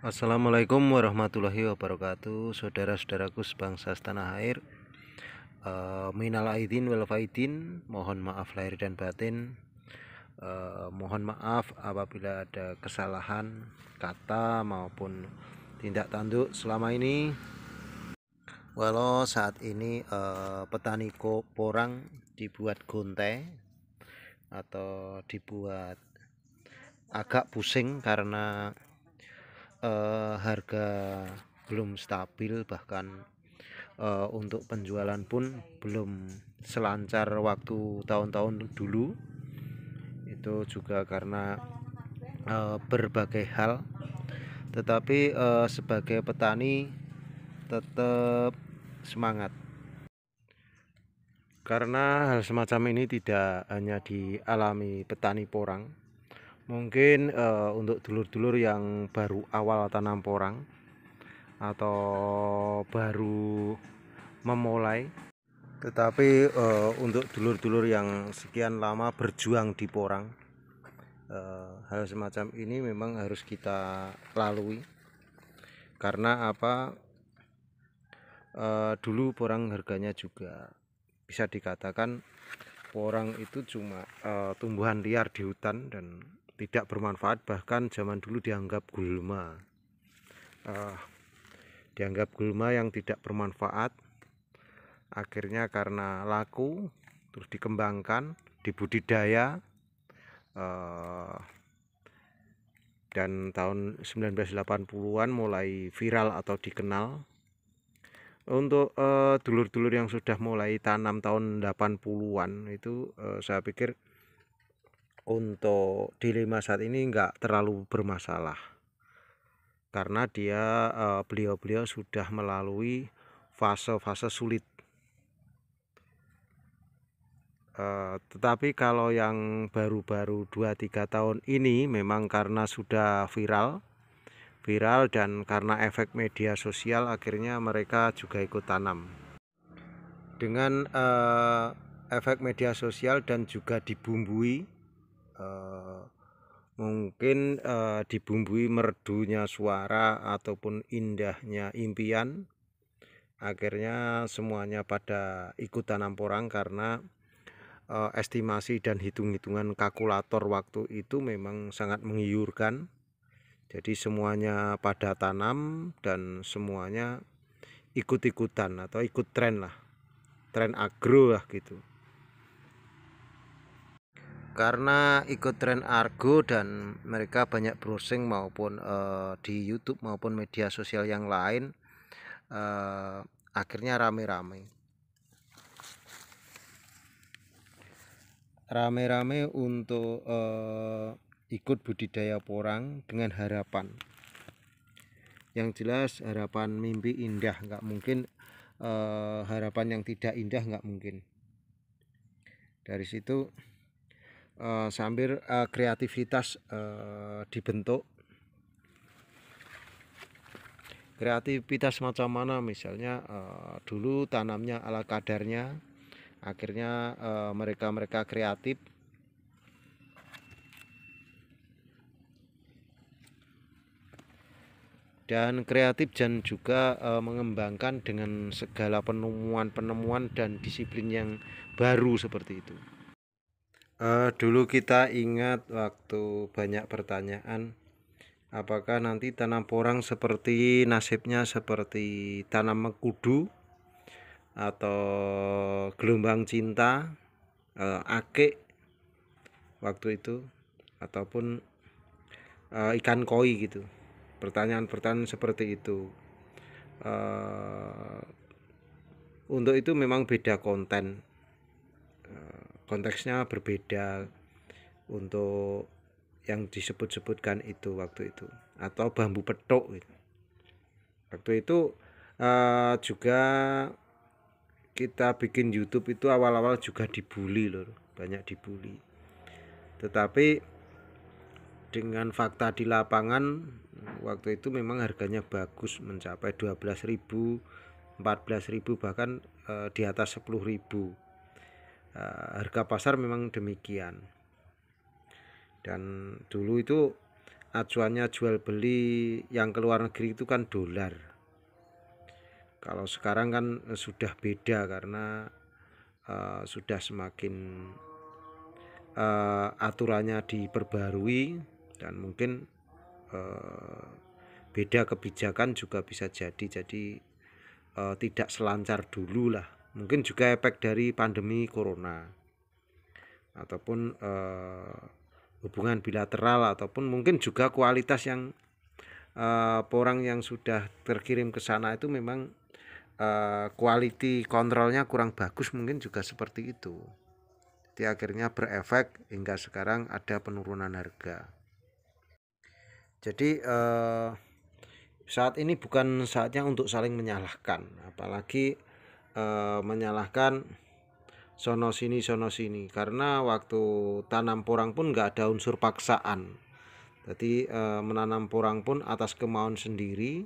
Assalamualaikum warahmatullahi wabarakatuh, saudara-saudaraku sebangsa setanah air. Minal aidin wal faidin, mohon maaf lahir dan batin. Mohon maaf apabila ada kesalahan kata maupun tindak tanduk selama ini. Walau saat ini petani porang dibuat gontai atau dibuat agak pusing karena harga belum stabil, bahkan untuk penjualan pun belum selancar waktu tahun-tahun dulu. Itu juga karena berbagai hal, tetapi sebagai petani tetap semangat, karena hal semacam ini tidak hanya dialami petani porang. Mungkin untuk dulur-dulur yang baru awal tanam porang atau baru memulai, tetapi untuk dulur-dulur yang sekian lama berjuang di porang, hal semacam ini memang harus kita lalui. Karena apa? Dulu porang harganya juga bisa dikatakan porang itu cuma tumbuhan liar di hutan dan tidak bermanfaat, bahkan zaman dulu dianggap gulma. Dianggap gulma yang tidak bermanfaat. Akhirnya karena laku terus dikembangkan, dibudidaya, dan tahun 1980-an mulai viral atau dikenal. Untuk dulur-dulur yang sudah mulai tanam tahun 80-an itu saya pikir untuk dilema saat ini nggak terlalu bermasalah, karena beliau-beliau sudah melalui fase-fase sulit. Tetapi kalau yang baru-baru 2-3 tahun ini memang karena sudah viral dan karena efek media sosial, akhirnya mereka juga ikut tanam. Dengan efek media sosial dan juga dibumbui, mungkin dibumbui merdunya suara ataupun indahnya impian, akhirnya semuanya pada ikut tanam porang. Karena estimasi dan hitung-hitungan kalkulator waktu itu memang sangat menggiurkan. Jadi semuanya pada tanam dan semuanya ikut-ikutan atau ikut tren lah, tren agro lah gitu. Karena ikut tren argo dan mereka banyak browsing maupun di YouTube maupun media sosial yang lain, akhirnya rame-rame untuk ikut budidaya porang dengan harapan. Yang jelas harapan mimpi indah, nggak mungkin harapan yang tidak indah, nggak mungkin. Dari situ sambil kreativitas dibentuk. Kreativitas macam mana? Misalnya dulu tanamnya ala kadarnya, akhirnya mereka kreatif dan juga mengembangkan dengan segala penemuan dan disiplin yang baru seperti itu. Dulu kita ingat waktu banyak pertanyaan, apakah nanti tanam porang seperti nasibnya seperti tanam mengkudu atau gelombang cinta, ake waktu itu, ataupun ikan koi gitu. Pertanyaan-pertanyaan seperti itu. Untuk itu memang beda konten, konteksnya berbeda untuk yang disebut-sebutkan itu waktu itu, atau bambu petok gitu. Waktu itu juga kita bikin YouTube itu awal-awal juga dibully loh, banyak dibully. Tetapi dengan fakta di lapangan waktu itu memang harganya bagus, mencapai 12.000, 14.000, bahkan di atas 10.000. Harga pasar memang demikian. Dan dulu itu acuannya jual beli yang ke luar negeri itu kan dolar. Kalau sekarang kan sudah beda karena sudah semakin aturannya diperbarui dan mungkin beda kebijakan juga bisa jadi tidak selancar dulu lah. Mungkin juga efek dari pandemi corona ataupun hubungan bilateral ataupun mungkin juga kualitas yang orang yang sudah terkirim ke sana itu memang quality kontrolnya kurang bagus, mungkin juga seperti itu. Jadi akhirnya berefek hingga sekarang ada penurunan harga. Jadi saat ini bukan saatnya untuk saling menyalahkan, apalagi menyalahkan sono sini, karena waktu tanam porang pun nggak ada unsur paksaan. Jadi menanam porang pun atas kemauan sendiri,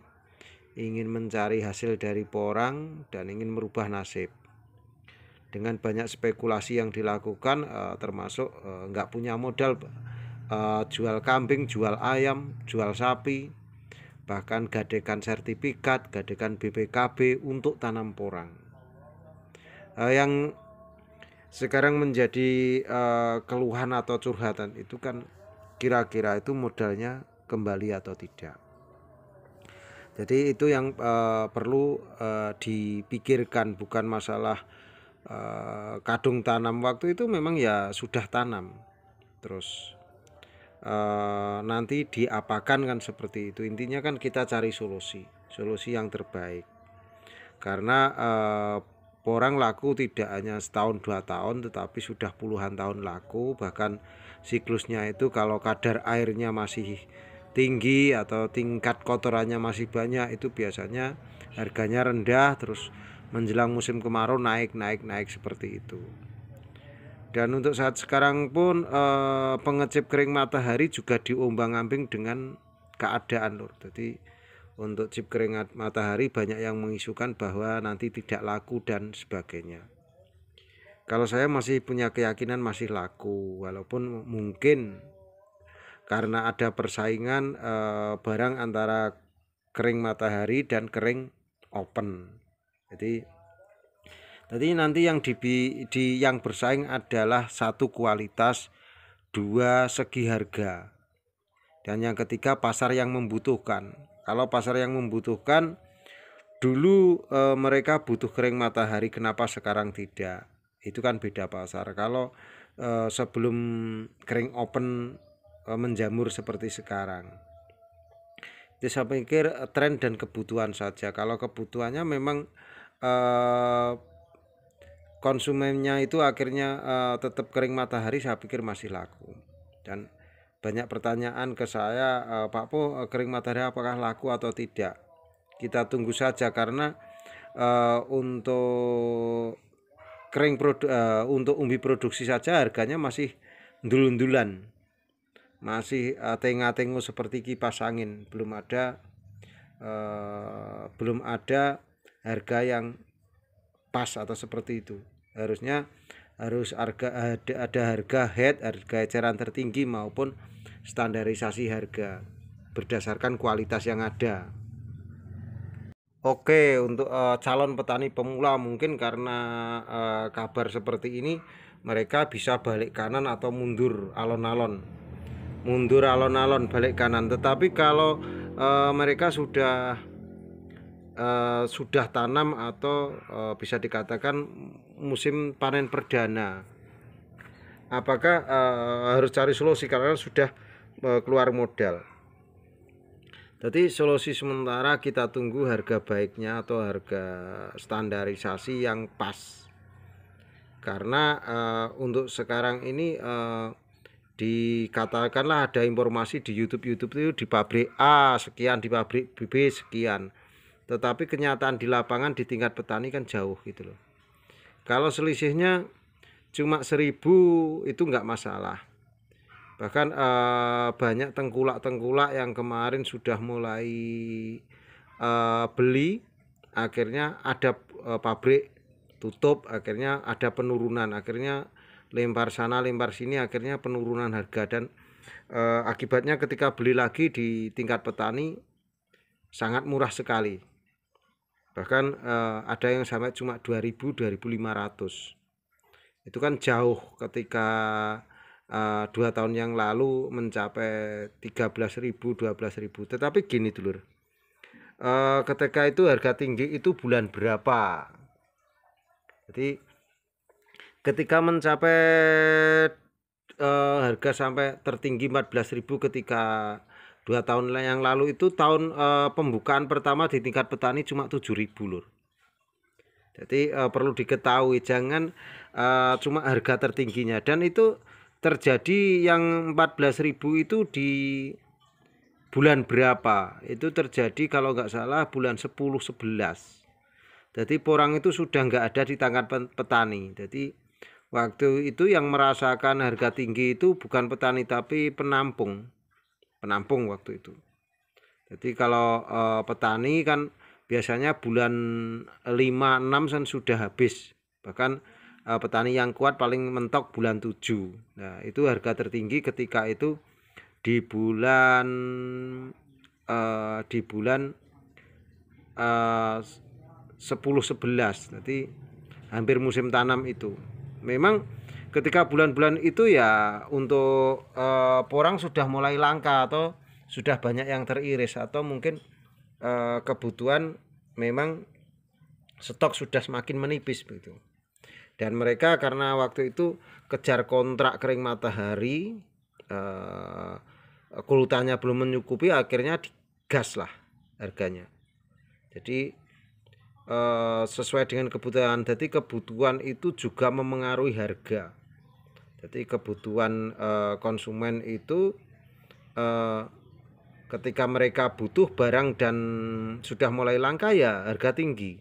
ingin mencari hasil dari porang dan ingin merubah nasib. Dengan banyak spekulasi yang dilakukan, termasuk nggak punya modal, jual kambing, jual ayam, jual sapi, bahkan gadekan sertifikat, gadekan BPKB untuk tanam porang. Yang sekarang menjadi keluhan atau curhatan itu kan kira-kira itu modalnya kembali atau tidak. Jadi itu yang perlu dipikirkan, bukan masalah kadung tanam. Waktu itu memang ya sudah tanam, terus nanti diapakan kan seperti itu. Intinya kan kita cari solusi yang terbaik, karena porang laku tidak hanya setahun 2 tahun, tetapi sudah puluhan tahun laku. Bahkan siklusnya itu kalau kadar airnya masih tinggi atau tingkat kotorannya masih banyak, itu biasanya harganya rendah, terus menjelang musim kemarau naik seperti itu. Dan untuk saat sekarang pun pengecip kering matahari juga diombang-ambing dengan keadaan, Lur. Jadi untuk chip kering matahari banyak yang mengisukan bahwa nanti tidak laku dan sebagainya. Kalau saya masih punya keyakinan masih laku, walaupun mungkin karena ada persaingan barang antara kering matahari dan kering open. Jadi nanti yang yang bersaing adalah satu kualitas, dua segi harga, dan yang ketiga pasar yang membutuhkan. Kalau pasar yang membutuhkan, dulu mereka butuh kering matahari, kenapa sekarang tidak? Itu kan beda pasar. Kalau sebelum kering open menjamur seperti sekarang, itu saya pikir tren dan kebutuhan saja. Kalau kebutuhannya memang konsumennya itu akhirnya tetap kering matahari, saya pikir masih laku. Dan banyak pertanyaan ke saya, Pak Po, kering matahari apakah laku atau tidak? Kita tunggu saja, karena untuk kering untuk umbi produksi saja harganya masih ndul-ndulan, masih tengah-tengah seperti kipas angin. Belum ada harga yang pas atau seperti itu. Harusnya ada harga head, harga eceran tertinggi maupun standarisasi harga berdasarkan kualitas yang ada. Oke, untuk calon petani pemula, mungkin karena kabar seperti ini mereka bisa balik kanan atau mundur alon-alon, balik kanan. Tetapi kalau mereka sudah tanam atau bisa dikatakan musim panen perdana, apakah harus cari solusi karena sudah keluar modal. Jadi solusi sementara kita tunggu harga baiknya atau harga standarisasi yang pas. Karena untuk sekarang ini dikatakanlah ada informasi di YouTube itu di pabrik A sekian, di pabrik B sekian. Tetapi kenyataan di lapangan di tingkat petani kan jauh gitu loh. Kalau selisihnya cuma 1000 itu nggak masalah. Bahkan banyak tengkulak yang kemarin sudah mulai beli, akhirnya ada pabrik tutup, akhirnya ada penurunan, akhirnya lempar sana lempar sini, akhirnya penurunan harga. Dan Akibatnya ketika beli lagi di tingkat petani sangat murah sekali. Bahkan ada yang sampai cuma 2.000, 2.500. Itu kan jauh ketika 2 tahun yang lalu mencapai 13.000, 12.000. Tetapi gini dulur, ketika itu harga tinggi itu bulan berapa? Jadi ketika mencapai harga sampai tertinggi 14.000 ketika 2 tahun yang lalu itu tahun pembukaan pertama di tingkat petani cuma 7.000 lur. Jadi perlu diketahui jangan cuma harga tertingginya, dan itu terjadi yang 14.000 itu di bulan berapa? Itu terjadi kalau nggak salah bulan 10-11. Jadi porang itu sudah nggak ada di tangan petani. Jadi waktu itu yang merasakan harga tinggi itu bukan petani tapi penampung waktu itu. Jadi kalau petani kan biasanya bulan 5-6 kan sudah habis. Bahkan petani yang kuat paling mentok bulan 7. Nah, itu harga tertinggi ketika itu di bulan 10-11. Nanti hampir musim tanam itu. Memang ketika bulan-bulan itu ya untuk porang sudah mulai langka atau sudah banyak yang teriris, atau mungkin kebutuhan memang stok sudah semakin menipis begitu. Dan mereka karena waktu itu kejar kontrak kering matahari, kulitanya belum mencukupi, akhirnya digas lah harganya. Jadi sesuai dengan kebutuhan. Jadi kebutuhan itu juga memengaruhi harga. Jadi kebutuhan konsumen itu ketika mereka butuh barang dan sudah mulai langka ya harga tinggi.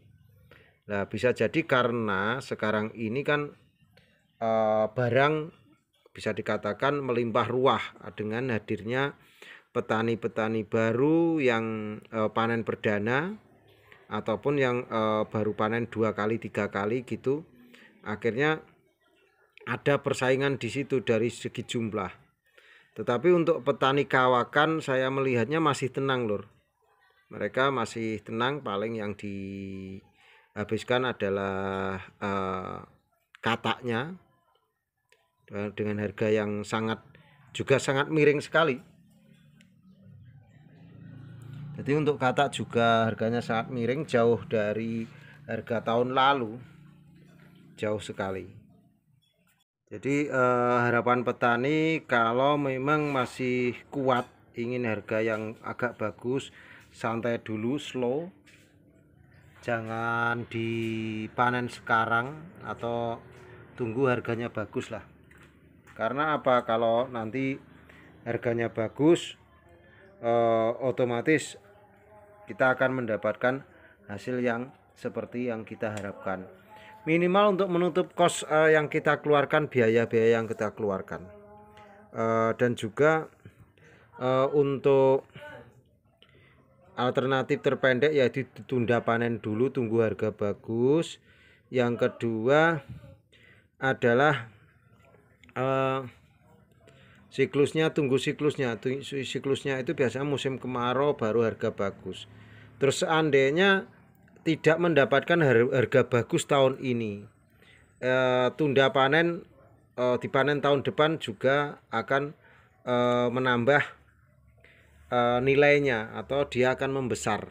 Nah, bisa jadi karena sekarang ini kan barang bisa dikatakan melimpah ruah dengan hadirnya petani-petani baru yang panen perdana ataupun yang baru panen 2 kali 3 kali gitu. Akhirnya ada persaingan di situ dari segi jumlah. Tetapi untuk petani kawakan saya melihatnya masih tenang lur. Mereka masih tenang, paling yang dihabiskan adalah kataknya dengan harga yang sangat miring sekali. Jadi untuk katak juga harganya sangat miring, jauh dari harga tahun lalu, jauh sekali. Jadi harapan petani kalau memang masih kuat, ingin harga yang agak bagus, santai dulu, slow. Jangan dipanen sekarang atau tunggu harganya bagus lah. Karena apa? Kalau nanti harganya bagus, otomatis kita akan mendapatkan hasil yang seperti yang kita harapkan. Minimal untuk menutup kos yang kita keluarkan, biaya-biaya yang kita keluarkan, dan juga untuk alternatif terpendek ya ditunda panen dulu, tunggu harga bagus. Yang kedua adalah siklusnya, tunggu siklusnya. Siklusnya itu biasanya musim kemarau baru harga bagus. Terus seandainya tidak mendapatkan harga bagus tahun ini, tunda panen, dipanen tahun depan juga akan menambah nilainya atau dia akan membesar.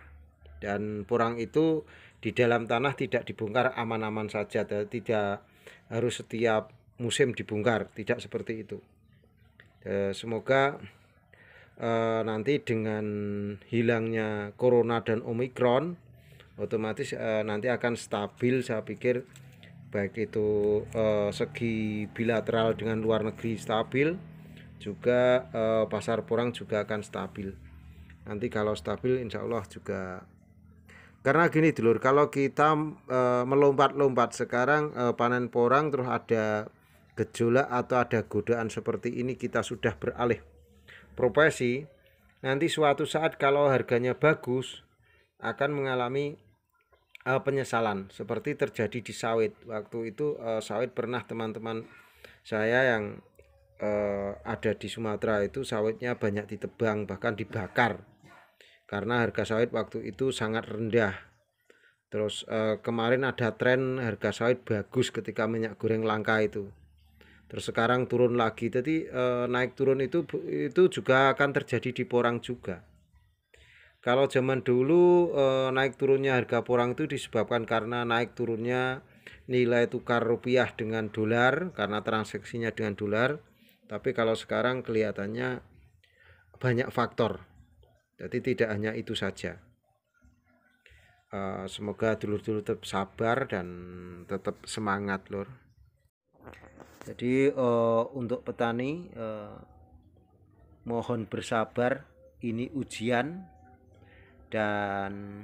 Dan porang itu di dalam tanah tidak dibongkar aman-aman saja, tidak harus setiap musim dibongkar, tidak seperti itu. Semoga nanti dengan hilangnya corona dan omikron otomatis nanti akan stabil, saya pikir, baik itu segi bilateral dengan luar negeri stabil, juga pasar porang juga akan stabil. Nanti kalau stabil insya Allah juga, karena gini dulur, kalau kita melompat-lompat sekarang panen porang terus ada gejolak atau ada godaan seperti ini, kita sudah beralih profesi, nanti suatu saat kalau harganya bagus akan mengalami penyesalan seperti terjadi di sawit. Waktu itu sawit pernah teman-teman saya yang ada di Sumatera itu sawitnya banyak ditebang, bahkan dibakar, karena harga sawit waktu itu sangat rendah. Terus kemarin ada tren harga sawit bagus ketika minyak goreng langka itu. Terus sekarang turun lagi. Jadi naik turun itu juga akan terjadi di porang juga. Kalau zaman dulu naik turunnya harga porang itu disebabkan karena naik turunnya nilai tukar rupiah dengan dolar, karena transaksinya dengan dolar. Tapi kalau sekarang kelihatannya banyak faktor. Jadi tidak hanya itu saja. Semoga dulur-dulur tetap sabar dan tetap semangat, lur. Jadi untuk petani mohon bersabar, ini ujian, dan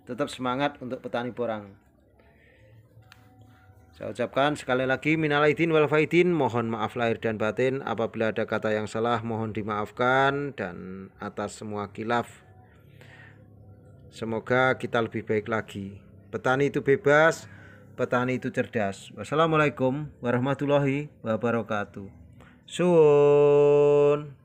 tetap semangat untuk petani porang. Saya ucapkan sekali lagi minal aidin wal faidin, mohon maaf lahir dan batin. Apabila ada kata yang salah mohon dimaafkan, dan atas semua khilaf semoga kita lebih baik lagi. Petani itu bebas, petani itu cerdas. Wassalamualaikum warahmatullahi wabarakatuh. Suun.